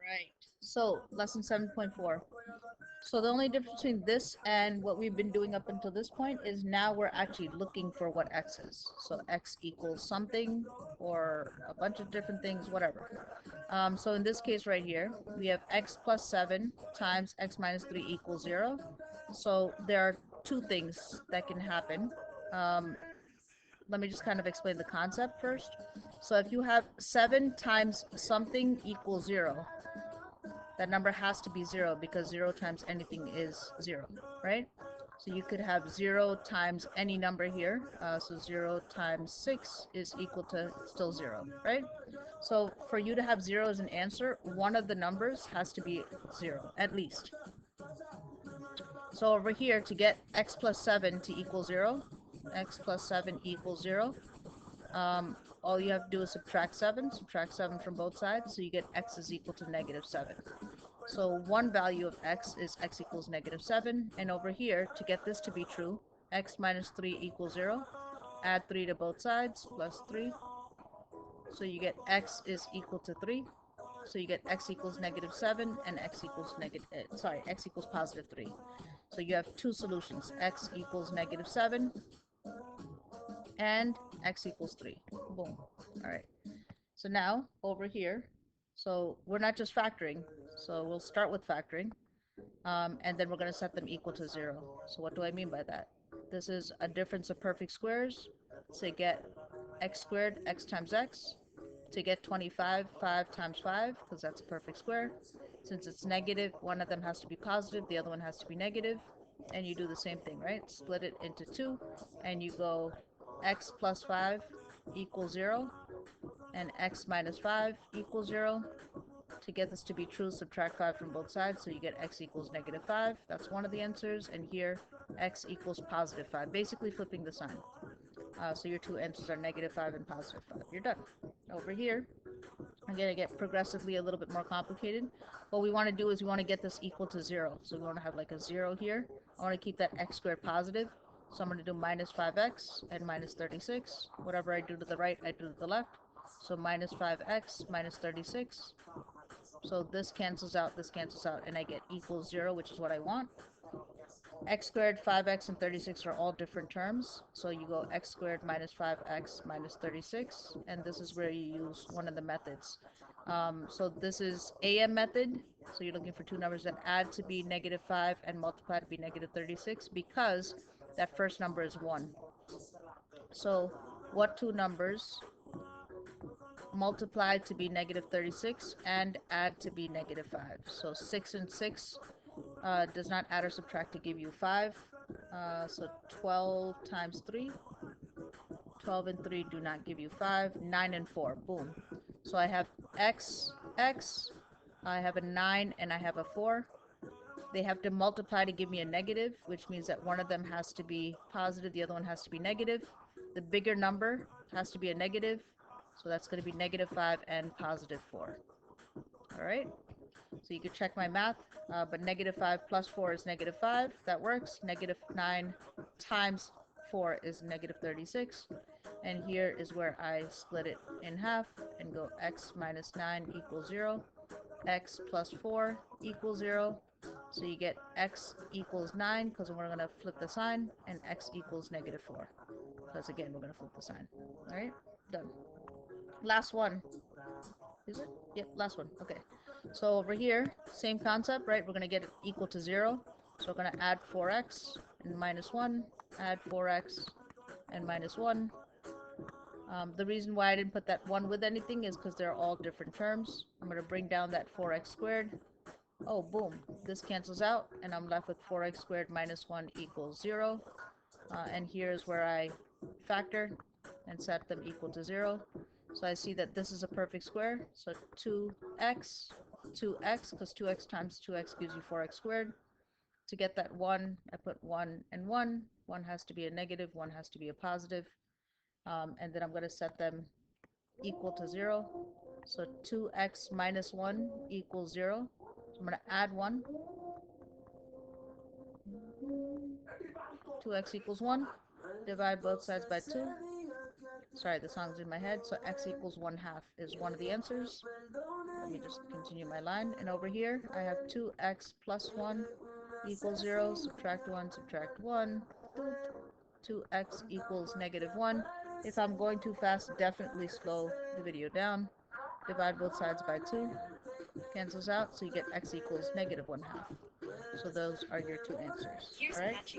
Right. So, lesson 7.4. So the only difference between this and what we've been doing up until this point is now we're actually looking for what x is. So x equals something or a bunch of different things, whatever. So in this case right here, we have x plus 7 times x minus 3 equals 0. So there are two things that can happen. Um, Let me just kind of explain the concept first. So if you have 7 times something equals 0, that number has to be 0 because 0 times anything is 0, right? So you could have 0 times any number here. So 0 times 6 is equal to still 0, right? So for you to have 0 as an answer, one of the numbers has to be 0, at least. So over here, to get x plus 7 to equal 0, x plus 7 equals 0, all you have to do is subtract 7 from both sides, so you get x is equal to negative 7. So one value of x is x equals negative 7, and over here, to get this to be true, x minus 3 equals 0. Add 3 to both sides, plus 3. So you get x is equal to 3. So you get x equals negative 7 and x equals x equals positive 3. So you have two solutions, x equals negative 7 and x equals 3. Boom. All right. So now over here, so we're not just factoring. So we'll start with factoring. And then we're going to set them equal to 0. So what do I mean by that? This is a difference of perfect squares. To get x squared, x times x. To get 25, 5 times 5, because that's a perfect square. Since it's negative, one of them has to be positive, the other one has to be negative. And you do the same thing, right? Split it into 2, and you go x plus 5 equals 0, and x minus 5 equals 0. To get this to be true, subtract 5 from both sides, so you get x equals negative 5. That's one of the answers. And here, x equals positive 5, basically flipping the sign. So your two answers are negative 5 and positive 5. You're done. Over here, I'm going to get progressively a little bit more complicated. What we want to do is we want to get this equal to 0. So we want to have like a 0 here. I want to keep that x squared positive. So I'm going to do minus 5x and minus 36. Whatever I do to the right, I do to the left. So minus 5x minus 36. So this cancels out, and I get equals 0, which is what I want. X squared, 5x, and 36 are all different terms. So you go x squared minus 5x minus 36, and this is where you use one of the methods. So this is AM method. So you're looking for two numbers that add to be negative 5 and multiply to be negative 36 because that first number is 1. So what two numbers multiply to be negative 36 and add to be negative 5? So 6 and 6 does not add or subtract to give you 5. So 12 times 3. 12 and 3 do not give you 5. 9 and 4. Boom. So I have x, x. I have a 9 and I have a 4. They have to multiply to give me a negative, which means that one of them has to be positive, the other one has to be negative. The bigger number has to be a negative. So that's going to be negative 5 and positive 4. All right. So you can check my math, but negative 5 plus 4 is negative 5. That works. Negative 9 times 4 is negative 36. And here is where I split it in half and go x minus 9 equals 0. X plus 4 equals 0. So you get x equals 9 because we're going to flip the sign, and x equals negative 4 because, again, we're going to flip the sign. All right? Done. Last one. Is it? Yep, last one. Okay. So over here, same concept, right? We're going to get it equal to 0. So we're going to add 4x and minus 1, add 4x and minus 1. The reason why I didn't put that 1 with anything is because they're all different terms. I'm going to bring down that 4x squared. Oh, boom. This cancels out, and I'm left with 4x squared minus 1 equals 0. And here's where I factor and set them equal to 0. So I see that this is a perfect square. So 2x, 2x, because 2x times 2x gives you 4x squared. To get that 1, I put 1 and 1. 1 has to be a negative, 1 has to be a positive. And then I'm going to set them equal to 0. So 2x minus 1 equals 0. So I'm going to add 1. 2x equals 1. Divide both sides by 2. Sorry, the song's in my head. So x equals 1/2 is one of the answers. let me just continue my line. And over here, I have 2x plus 1 equals 0. Subtract 1, subtract 1. 2x equals negative 1. If I'm going too fast, definitely slow the video down. Divide both sides by 2. Cancels out, so you get x equals negative 1/2. So those are your two answers. All right?